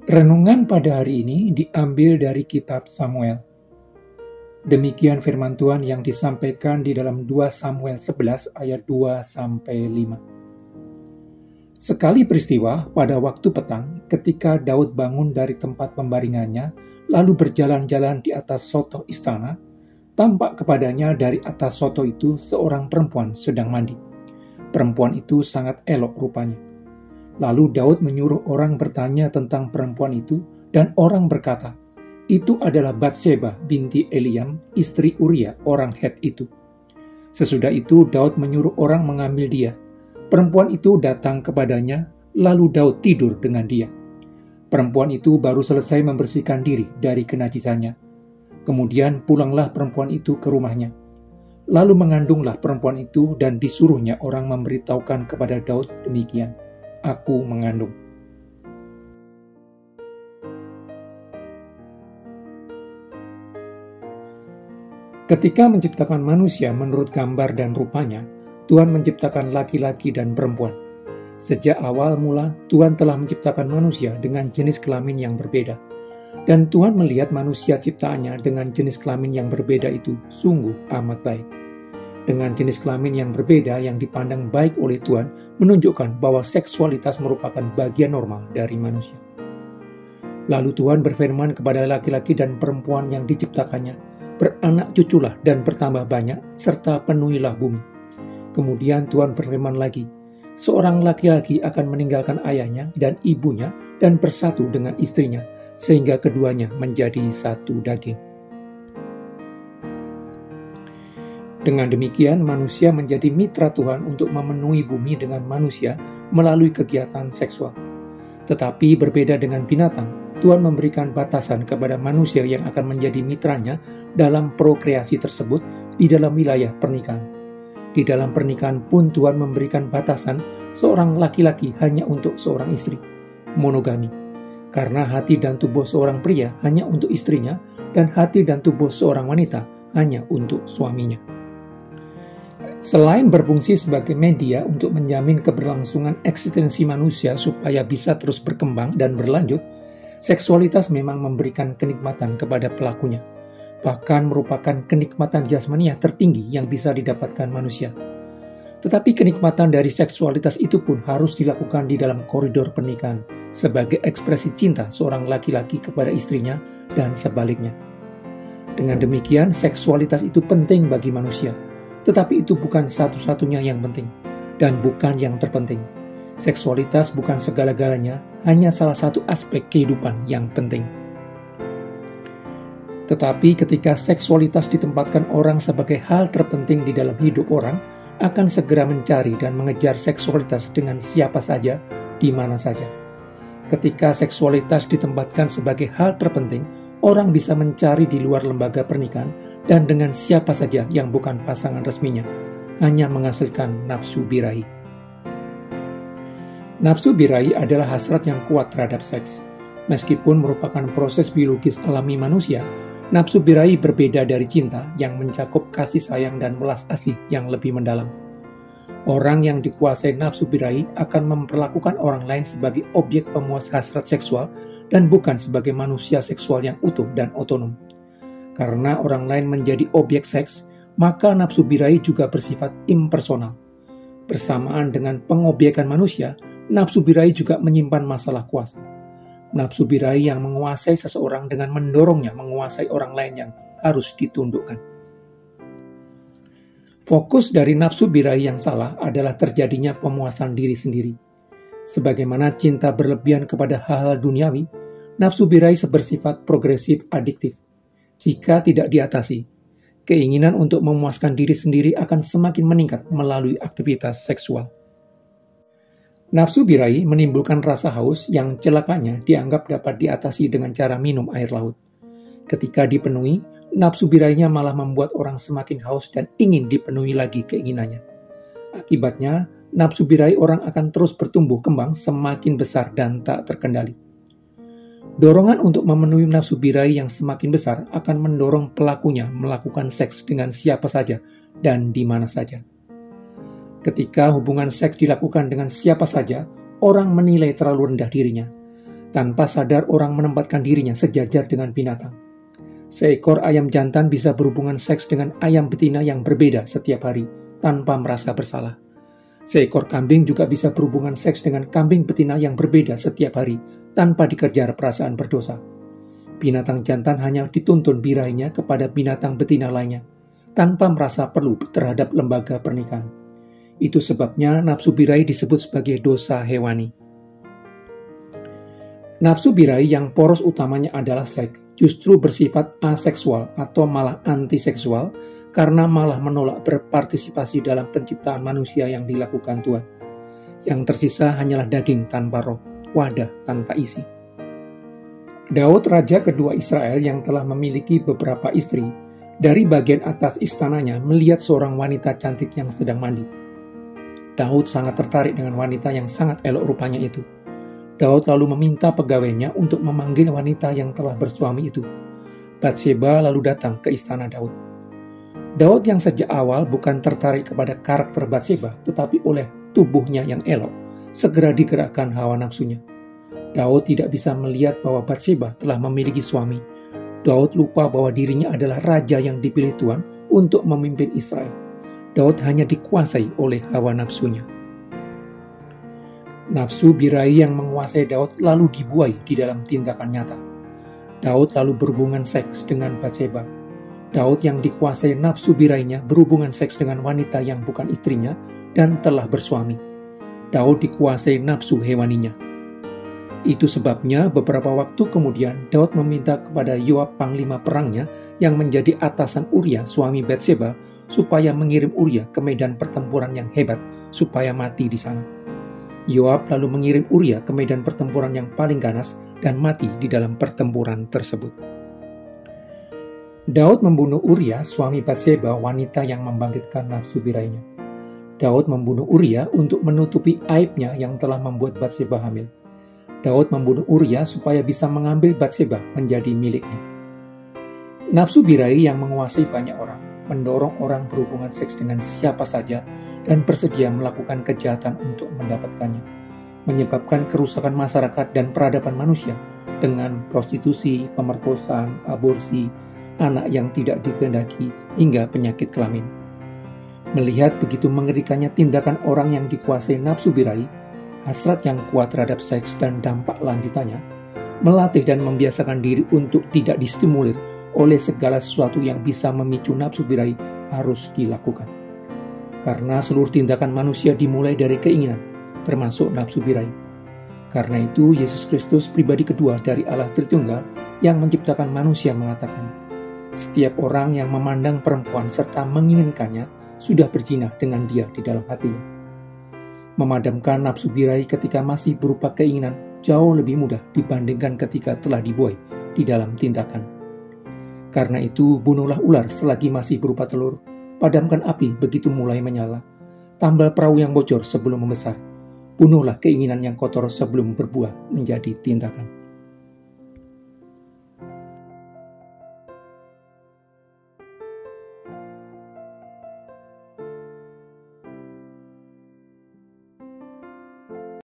Renungan pada hari ini diambil dari kitab Samuel. Demikian firman Tuhan yang disampaikan di dalam 2 Samuel 11 ayat 2-5. Sekali peristiwa pada waktu petang ketika Daud bangun dari tempat pembaringannya lalu berjalan-jalan di atas sotoh istana, tampak kepadanya dari atas sotoh itu seorang perempuan sedang mandi. Perempuan itu sangat elok rupanya. Lalu Daud menyuruh orang bertanya tentang perempuan itu, dan orang berkata, "Itu adalah Batseba binti Eliam, istri Uria, orang Het itu." Sesudah itu Daud menyuruh orang mengambil dia. Perempuan itu datang kepadanya, lalu Daud tidur dengan dia. Perempuan itu baru selesai membersihkan diri dari kenajisannya. Kemudian pulanglah perempuan itu ke rumahnya. Lalu mengandunglah perempuan itu dan disuruhnya orang memberitahukan kepada Daud demikian, "Aku mengandung." Ketika menciptakan manusia menurut gambar dan rupanya, Tuhan menciptakan laki-laki dan perempuan. Sejak awal mula, Tuhan telah menciptakan manusia dengan jenis kelamin yang berbeda. Dan Tuhan melihat manusia ciptaannya dengan jenis kelamin yang berbeda itu sungguh amat baik. Dengan jenis kelamin yang berbeda yang dipandang baik oleh Tuhan menunjukkan bahwa seksualitas merupakan bagian normal dari manusia. Lalu Tuhan berfirman kepada laki-laki dan perempuan yang diciptakannya, "Beranak cuculah dan bertambah banyak, serta penuhilah bumi." Kemudian Tuhan berfirman lagi, "Seorang laki-laki akan meninggalkan ayahnya dan ibunya dan bersatu dengan istrinya, sehingga keduanya menjadi satu daging." Dengan demikian, manusia menjadi mitra Tuhan untuk memenuhi bumi dengan manusia melalui kegiatan seksual. Tetapi berbeda dengan binatang, Tuhan memberikan batasan kepada manusia yang akan menjadi mitranya dalam prokreasi tersebut di dalam wilayah pernikahan. Di dalam pernikahan pun Tuhan memberikan batasan seorang laki-laki hanya untuk seorang istri, monogami. Karena hati dan tubuh seorang pria hanya untuk istrinya, dan hati dan tubuh seorang wanita hanya untuk suaminya. Selain berfungsi sebagai media untuk menjamin keberlangsungan eksistensi manusia supaya bisa terus berkembang dan berlanjut, seksualitas memang memberikan kenikmatan kepada pelakunya, bahkan merupakan kenikmatan jasmania tertinggi yang bisa didapatkan manusia. Tetapi kenikmatan dari seksualitas itu pun harus dilakukan di dalam koridor pernikahan sebagai ekspresi cinta seorang laki-laki kepada istrinya dan sebaliknya. Dengan demikian, seksualitas itu penting bagi manusia. Tetapi itu bukan satu-satunya yang penting, dan bukan yang terpenting. Seksualitas bukan segala-galanya, hanya salah satu aspek kehidupan yang penting. Tetapi ketika seksualitas ditempatkan orang sebagai hal terpenting di dalam hidup orang, akan segera mencari dan mengejar seksualitas dengan siapa saja, di mana saja. Ketika seksualitas ditempatkan sebagai hal terpenting, orang bisa mencari di luar lembaga pernikahan dan dengan siapa saja yang bukan pasangan resminya, hanya menghasilkan nafsu birahi. Nafsu birahi adalah hasrat yang kuat terhadap seks. Meskipun merupakan proses biologis alami manusia, nafsu birahi berbeda dari cinta yang mencakup kasih sayang dan welas asih yang lebih mendalam. Orang yang dikuasai nafsu birahi akan memperlakukan orang lain sebagai objek pemuas hasrat seksual dan bukan sebagai manusia seksual yang utuh dan otonom. Karena orang lain menjadi objek seks, maka nafsu birahi juga bersifat impersonal. Bersamaan dengan pengobjekan manusia, nafsu birahi juga menyimpan masalah kuasa. Nafsu birahi yang menguasai seseorang dengan mendorongnya menguasai orang lain yang harus ditundukkan. Fokus dari nafsu birahi yang salah adalah terjadinya pemuasan diri sendiri. Sebagaimana cinta berlebihan kepada hal-hal duniawi, nafsu birahi bersifat progresif adiktif. Jika tidak diatasi, keinginan untuk memuaskan diri sendiri akan semakin meningkat melalui aktivitas seksual. Nafsu birahi menimbulkan rasa haus yang celakanya dianggap dapat diatasi dengan cara minum air laut. Ketika dipenuhi, nafsu birahinya malah membuat orang semakin haus dan ingin dipenuhi lagi keinginannya. Akibatnya, nafsu birahi orang akan terus bertumbuh kembang semakin besar dan tak terkendali. Dorongan untuk memenuhi nafsu birahi yang semakin besar akan mendorong pelakunya melakukan seks dengan siapa saja dan di mana saja. Ketika hubungan seks dilakukan dengan siapa saja, orang menilai terlalu rendah dirinya. Tanpa sadar orang menempatkan dirinya sejajar dengan binatang. Seekor ayam jantan bisa berhubungan seks dengan ayam betina yang berbeda setiap hari tanpa merasa bersalah. Seekor kambing juga bisa berhubungan seks dengan kambing betina yang berbeda setiap hari tanpa dikejar perasaan berdosa. Binatang jantan hanya dituntun birahinya kepada binatang betina lainnya tanpa merasa perlu terhadap lembaga pernikahan. Itu sebabnya nafsu birahi disebut sebagai dosa hewani. Nafsu birahi yang poros utamanya adalah seks, justru bersifat aseksual atau malah antiseksual karena malah menolak berpartisipasi dalam penciptaan manusia yang dilakukan Tuhan. Yang tersisa hanyalah daging tanpa roh, wadah tanpa isi. Daud, raja kedua Israel yang telah memiliki beberapa istri, dari bagian atas istananya melihat seorang wanita cantik yang sedang mandi. Daud sangat tertarik dengan wanita yang sangat elok rupanya itu. Daud lalu meminta pegawainya untuk memanggil wanita yang telah bersuami itu. Batseba lalu datang ke istana Daud. Daud yang sejak awal bukan tertarik kepada karakter Batseba, tetapi oleh tubuhnya yang elok, segera digerakkan hawa nafsunya. Daud tidak bisa melihat bahwa Batseba telah memiliki suami. Daud lupa bahwa dirinya adalah raja yang dipilih Tuhan untuk memimpin Israel. Daud hanya dikuasai oleh hawa nafsunya. Nafsu birahi yang menguasai Daud lalu dibuai di dalam tindakan nyata. Daud lalu berhubungan seks dengan Batseba. Daud yang dikuasai nafsu birahinya berhubungan seks dengan wanita yang bukan istrinya dan telah bersuami. Daud dikuasai nafsu hewaninya. Itu sebabnya beberapa waktu kemudian Daud meminta kepada Yoab panglima perangnya yang menjadi atasan Uria suami Batseba supaya mengirim Uria ke medan pertempuran yang hebat supaya mati di sana. Yoab lalu mengirim Uria ke medan pertempuran yang paling ganas dan mati di dalam pertempuran tersebut. Daud membunuh Uria, suami Batseba, wanita yang membangkitkan nafsu birahinya. Daud membunuh Uria untuk menutupi aibnya yang telah membuat Batseba hamil. Daud membunuh Uria supaya bisa mengambil Batseba menjadi miliknya. Nafsu birahi yang menguasai banyak orang, mendorong orang berhubungan seks dengan siapa saja dan bersedia melakukan kejahatan untuk mendapatkannya, menyebabkan kerusakan masyarakat dan peradaban manusia dengan prostitusi, pemerkosaan, aborsi, anak yang tidak dikehendaki, hingga penyakit kelamin. Melihat begitu mengerikannya tindakan orang yang dikuasai nafsu birahi, hasrat yang kuat terhadap seks dan dampak lanjutannya, melatih dan membiasakan diri untuk tidak distimulir oleh segala sesuatu yang bisa memicu nafsu birahi harus dilakukan. Karena seluruh tindakan manusia dimulai dari keinginan, termasuk nafsu birahi. Karena itu, Yesus Kristus pribadi kedua dari Allah Tritunggal yang menciptakan manusia mengatakan, setiap orang yang memandang perempuan serta menginginkannya sudah berzina dengan dia di dalam hatinya. Memadamkan nafsu birahi ketika masih berupa keinginan jauh lebih mudah dibandingkan ketika telah dibuai di dalam tindakan. Karena itu, bunuhlah ular selagi masih berupa telur, padamkan api begitu mulai menyala, tambal perahu yang bocor sebelum membesar, bunuhlah keinginan yang kotor sebelum berbuah menjadi tindakan.